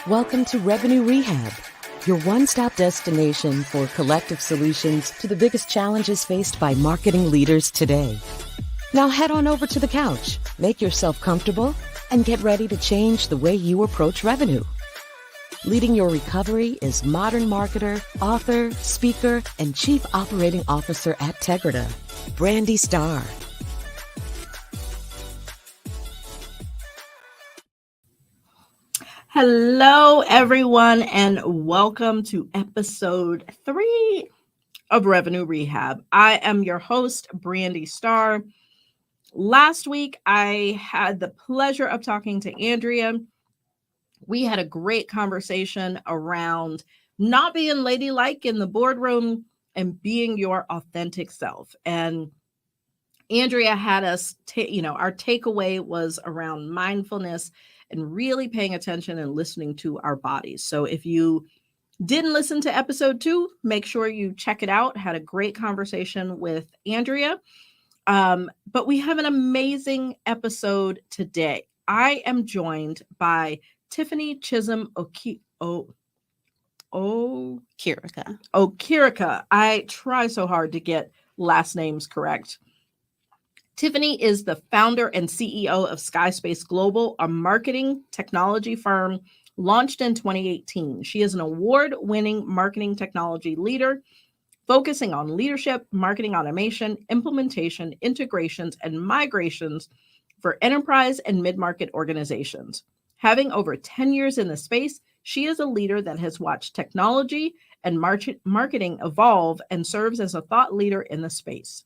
Welcome to Revenue Rehab, your one-stop destination for collective solutions to the biggest challenges faced by marketing leaders today. Now head on over to the couch, make yourself comfortable, and get ready to change the way you approach revenue. Leading your recovery is modern marketer, author, speaker, and chief operating officer at Tegrita, Brandi Starr. Hello, everyone, and welcome to episode 3 of Revenue Rehab. I am your host, Brandi Starr. Last week, I had the pleasure of talking to Andrea. We had a great conversation around not being ladylike in the boardroom and being your authentic self. And Andrea had us, our takeaway was around mindfulness and really paying attention and listening to our bodies. So if you didn't listen to episode 2, make sure you check it out. Had a great conversation with Andrea. But we have an amazing episode today. I am joined by Tiffany Chisholm Okirika. I try so hard to get last names correct. Tiffany is the founder and CEO of Skyspace Global, a marketing technology firm launched in 2018. She is an award-winning marketing technology leader, focusing on leadership, marketing automation, implementation, integrations, and migrations for enterprise and mid-market organizations. Having over 10 years in the space, she is a leader that has watched technology and marketing evolve and serves as a thought leader in the space.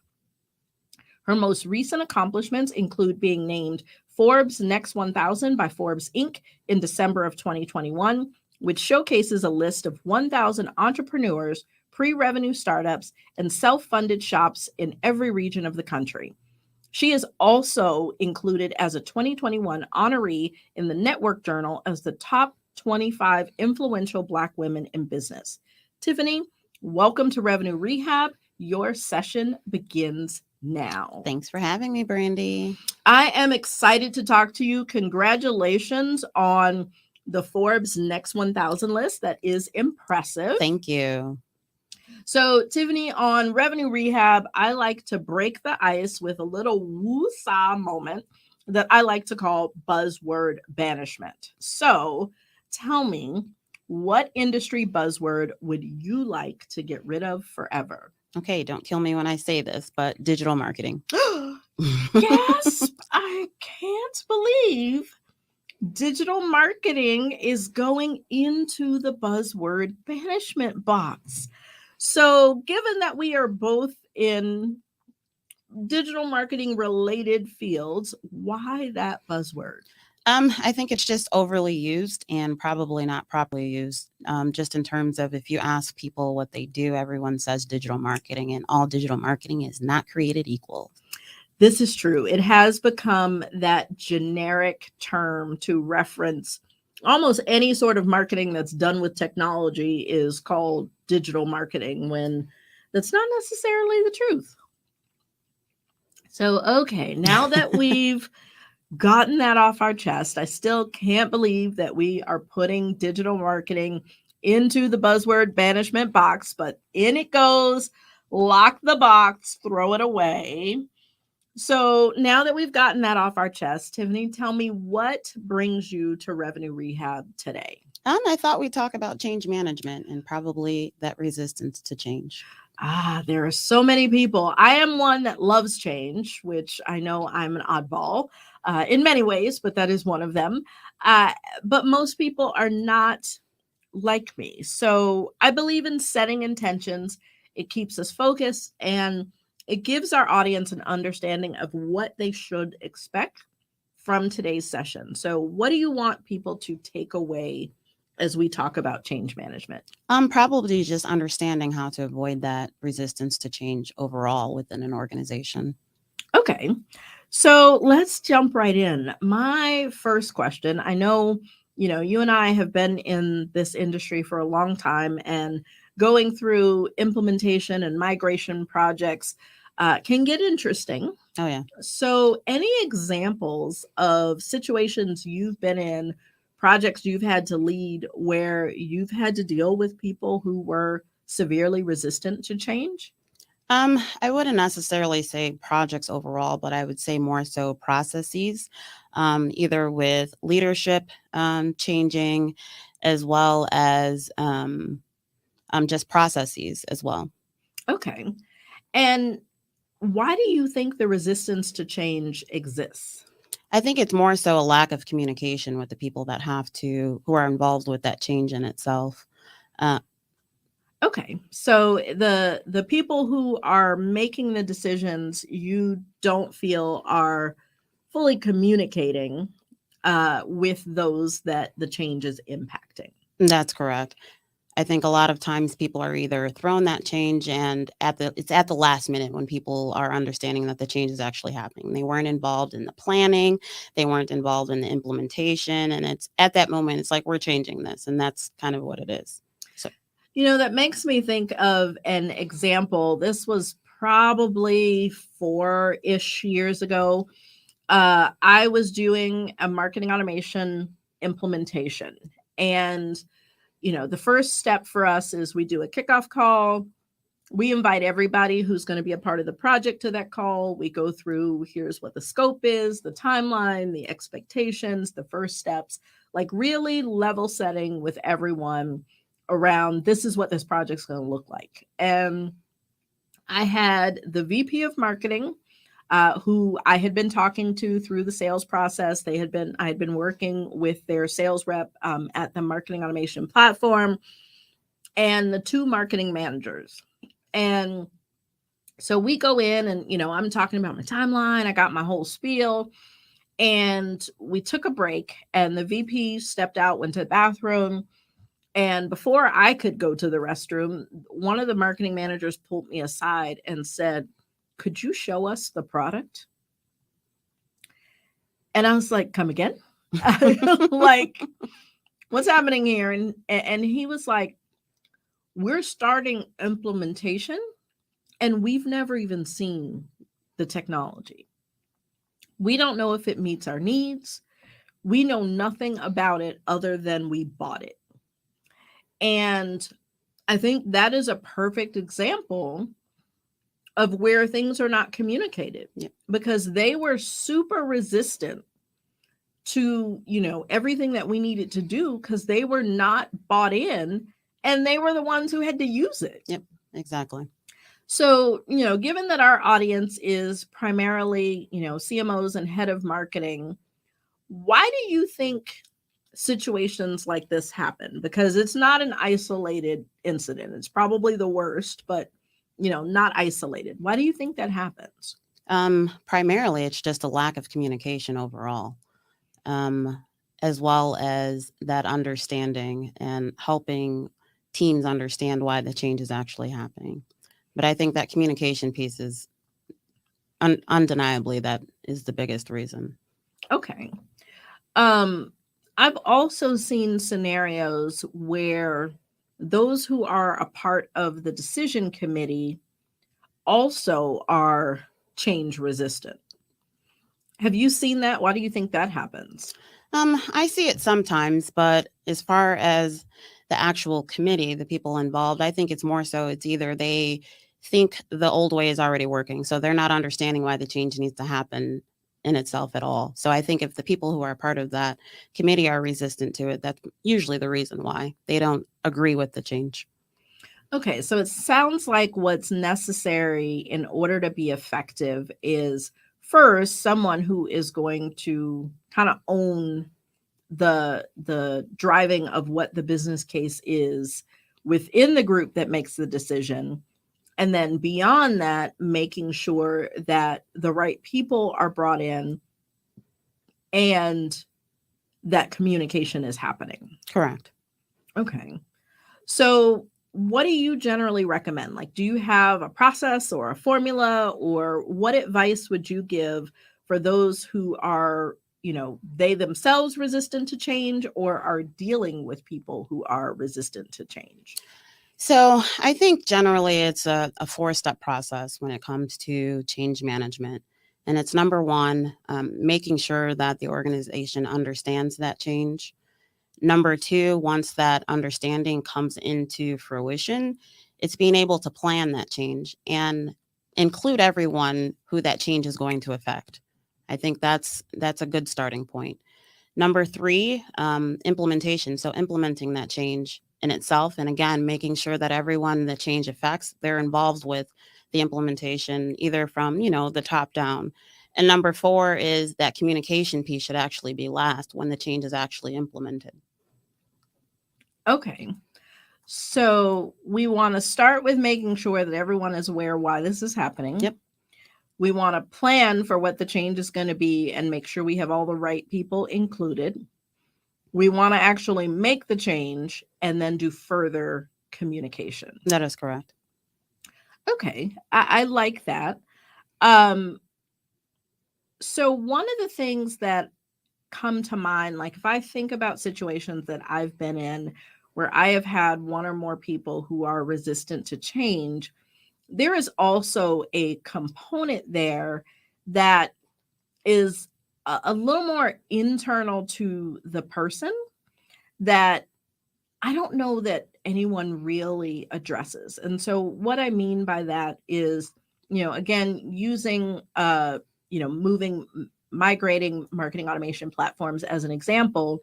Her most recent accomplishments include being named Forbes Next 1000 by Forbes Inc. in December of 2021, which showcases a list of 1,000 entrepreneurs, pre-revenue startups, and self-funded shops in every region of the country. She is also included as a 2021 honoree in the Network Journal as the top 25 influential Black women in business. Tiffany, welcome to Revenue Rehab. Your session begins now. Thanks for having me, Brandi. I am excited to talk to you. Congratulations on the Forbes Next 1000 list. That is impressive. Thank you. So, Tiffany, on Revenue Rehab, I like to break the ice with a little woo-saw moment that I like to call buzzword banishment. So, tell me, what industry buzzword would you like to get rid of forever? Okay, don't kill me when I say this, but digital marketing. Yes, I can't believe digital marketing is going into the buzzword banishment box. So, given that we are both in digital marketing related fields, why that buzzword? I think it's just overly used and probably not properly used. Just in terms of if you ask people what they do, everyone says digital marketing, and all digital marketing is not created equal. This is true. It has become that generic term to reference almost any sort of marketing that's done with technology is called digital marketing, when that's not necessarily the truth. So, okay, now that we've gotten that off our chest, I still can't believe that we are putting digital marketing into the buzzword banishment box, but in it goes. Lock the box, throw it away. So now that we've gotten that off our chest, Tiffany, tell me, what brings you to Revenue Rehab today? I thought we'd talk about change management and probably that resistance to change. There are so many people. I am one that loves change, which I know I'm an oddball in many ways, but that is one of them. But most people are not like me. So I believe in setting intentions. It keeps us focused, and it gives our audience an understanding of what they should expect from today's session. So what do you want people to take away as we talk about change management? Probably just understanding how to avoid that resistance to change overall within an organization. Okay, so let's jump right in. My first question, I know, you and I have been in this industry for a long time, and going through implementation and migration projects can get interesting. Oh, yeah. So any examples of situations you've been in projects you've had to lead where you've had to deal with people who were severely resistant to change? I wouldn't necessarily say projects overall, but I would say more so processes, either with leadership changing, as well as just processes as well. Okay. And why do you think the resistance to change exists? I think it's more so a lack of communication with the people that who are involved with that change in itself. Uh, Okay. So the people who are making the decisions you don't feel are fully communicating with those that the change is impacting. that's correct. I think a lot of times people are either thrown that change and it's at the last minute when people are understanding that the change is actually happening. They weren't involved in the planning, they weren't involved in the implementation, and it's at that moment it's like we're changing this, and that's kind of what it is. So That makes me think of an example. This was probably 4-ish years ago. I was doing a marketing automation implementation, and the first step for us is we do a kickoff call. We invite everybody who's going to be a part of the project to that call. We go through, here's what the scope is, the timeline, the expectations, the first steps, like really level setting with everyone around this is what this project's going to look like. And I had the VP of marketing, who I had been talking to through the sales process. I had been working with their sales rep at the marketing automation platform, and the 2 marketing managers. And so we go in and, I'm talking about my timeline. I got my whole spiel, and we took a break, and the VP stepped out, went to the bathroom. And before I could go to the restroom, one of the marketing managers pulled me aside and said, "Could you show us the product?" And I was like, "Come again?" Like, what's happening here? And he was like, "We're starting implementation and we've never even seen the technology. We don't know if it meets our needs. We know nothing about it other than we bought it." And I think that is a perfect example of where things are not communicated. Yeah. Because they were super resistant to, everything that we needed to do because they were not bought in and they were the ones who had to use it. Yep, exactly. So, given that our audience is primarily, CMOs and head of marketing, why do you think situations like this happen? Because it's not an isolated incident. It's probably the worst, but not isolated. Why do you think that happens? Primarily, it's just a lack of communication overall, as well as that understanding and helping teams understand why the change is actually happening. But I think that communication piece is undeniably that is the biggest reason. Okay. I've also seen scenarios where those who are a part of the decision committee also are change resistant. Have you seen that? Why do you think that happens? I see it sometimes, but as far as the actual committee, the people involved, I think it's more so it's either they think the old way is already working, so they're not understanding why the change needs to happen in itself at all. So I think if the people who are part of that committee are resistant to it, that's usually the reason why they don't agree with the change. Okay, so it sounds like what's necessary in order to be effective is first someone who is going to kind of own the driving of what the business case is within the group that makes the decision. And then beyond that, making sure that the right people are brought in and that communication is happening. Correct. Okay. So what do you generally recommend? Like, do you have a process or a formula, or what advice would you give for those who are, they themselves resistant to change or are dealing with people who are resistant to change? So I think generally it's a 4-step process when it comes to change management. And it's number one, making sure that the organization understands that change. Number two, once that understanding comes into fruition, it's being able to plan that change and include everyone who that change is going to affect. I think that's a good starting point. Number three, implementation. So implementing that change in itself. And again, making sure that everyone the change affects, they're involved with the implementation, either from, the top down. And number four is that communication piece should actually be last when the change is actually implemented. Okay. So we want to start with making sure that everyone is aware why this is happening. Yep. We want to plan for what the change is going to be and make sure we have all the right people included. We want to actually make the change and then do further communication. That is correct. Okay. I like that. So one of the things that come to mind, like if I think about situations that I've been in where I have had one or more people who are resistant to change, there is also a component there that is a little more internal to the person that I don't know that anyone really addresses. And so what I mean by that is, again, using, migrating marketing automation platforms as an example.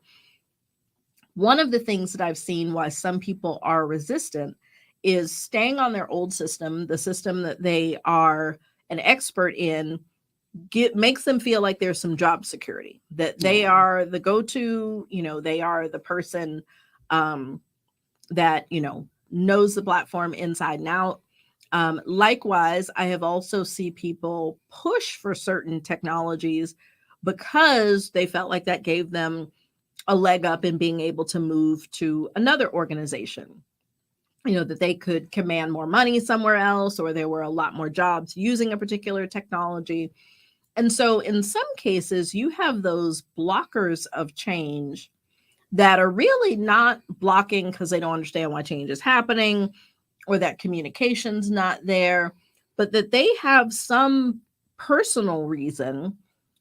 One of the things that I've seen why some people are resistant is staying on their old system, the system that they are an expert in, makes them feel like there's some job security, that they are the go-to, they are the person that, knows the platform inside and out. Likewise, I have also seen people push for certain technologies because they felt like that gave them a leg up in being able to move to another organization, that they could command more money somewhere else, or there were a lot more jobs using a particular technology. And so in some cases, you have those blockers of change that are really not blocking because they don't understand why change is happening or that communication's not there, but that they have some personal reason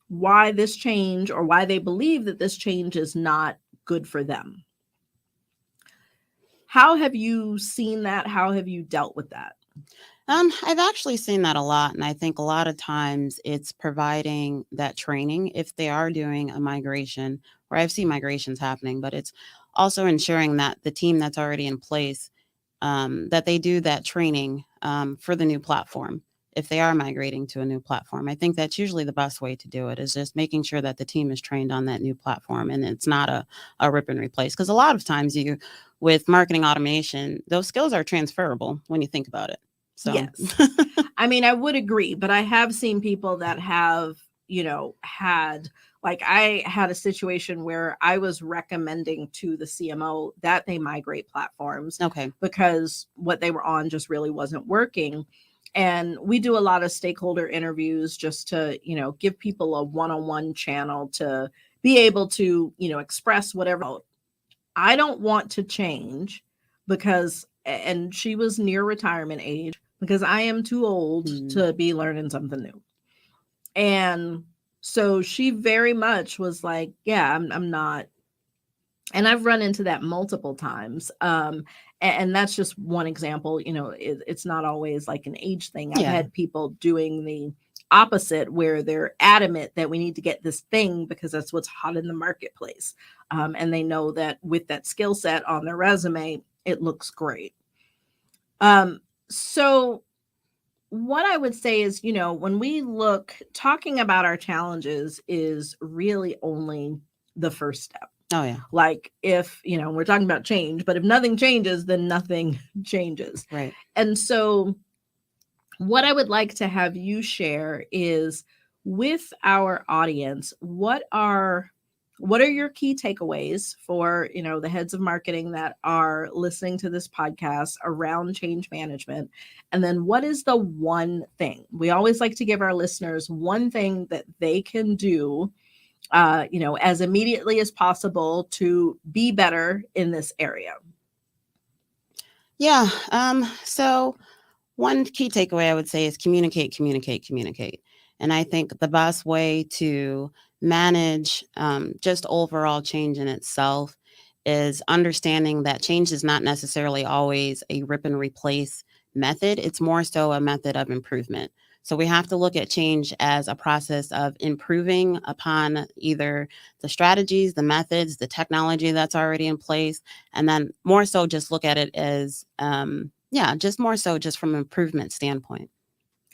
why this change or why they believe that this change is not good for them. How have you seen that? How have you dealt with that? I've actually seen that a lot. And I think a lot of times it's providing that training if they are doing a migration, or I've seen migrations happening, but it's also ensuring that the team that's already in place, that they do that training for the new platform. If they are migrating to a new platform, I think that's usually the best way to do it, is just making sure that the team is trained on that new platform and it's not a rip and replace. Because a lot of times with marketing automation, those skills are transferable when you think about it. So. Yes. I mean, I would agree, but I have seen people that have, I had a situation where I was recommending to the CMO that they migrate platforms. Okay. Because what they were on just really wasn't working. And we do a lot of stakeholder interviews just to, give people a one-on-one channel to be able to, express whatever. I don't want to change and she was near retirement age, because I am too old to be learning something new. And so she very much was like, yeah, I'm not. And I've run into that multiple times. And that's just one example. It's not always like an age thing. I've had people doing the opposite, where they're adamant that we need to get this thing because that's what's hot in the marketplace. And they know that with that skill set on their resume, it looks great. So what I would say is, when we talking about our challenges is really only the first step. Oh, yeah. Like if, we're talking about change, but if nothing changes, then nothing changes. Right. And so what I would like to have you share is with our audience, what are your key takeaways for, the heads of marketing that are listening to this podcast around change management? And then what is the one thing? We always like to give our listeners one thing that they can do, as immediately as possible to be better in this area. Yeah. So one key takeaway I would say is communicate. And I think the best way to manage just overall change in itself is understanding that change is not necessarily always a rip and replace method. It's more so a method of improvement. So we have to look at change as a process of improving upon either the strategies, the methods, the technology that's already in place, and then more so just look at it as, just more so just from an improvement standpoint.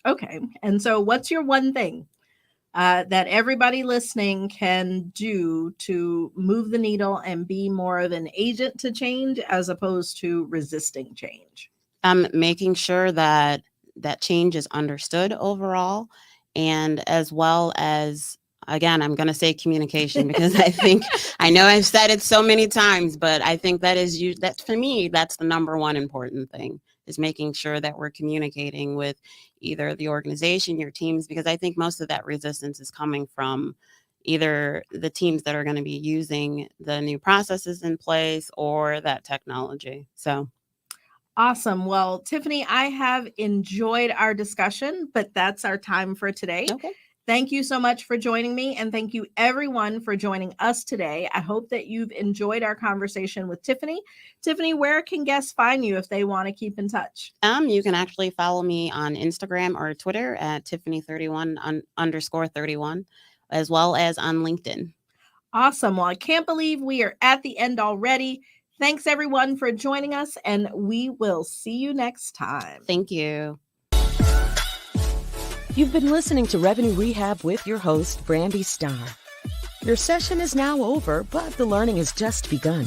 Okay. And so what's your one thing that everybody listening can do to move the needle and be more of an agent to change as opposed to resisting change? Making sure that change is understood overall, and as well as, again, I'm going to say communication because I know I've said it so many times, but I think that for me, that's the number one important thing, is making sure that we're communicating with either the organization, your teams, because I think most of that resistance is coming from either the teams that are going to be using the new processes in place or that technology. So. Awesome. Well, Tiffany, I have enjoyed our discussion, but that's our time for today. Okay. Thank you so much for joining me, and thank you everyone for joining us today. I hope that you've enjoyed our conversation with Tiffany. Tiffany, where can guests find you if they want to keep in touch? You can actually follow me on Instagram or Twitter at Tiffany31_31, as well as on LinkedIn. Awesome. Well, I can't believe we are at the end already. Thanks everyone for joining us, and we will see you next time. Thank you. You've been listening to Revenue Rehab with your host, Brandi Starr. Your session is now over, but the learning has just begun.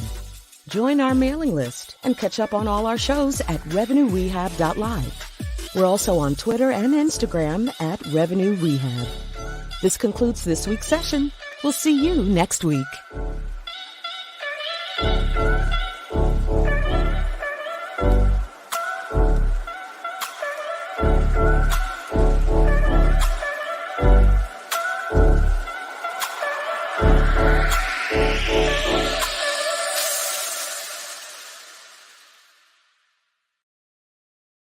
Join our mailing list and catch up on all our shows at revenuerehab.live. We're also on Twitter and Instagram at Revenue Rehab. This concludes this week's session. We'll see you next week.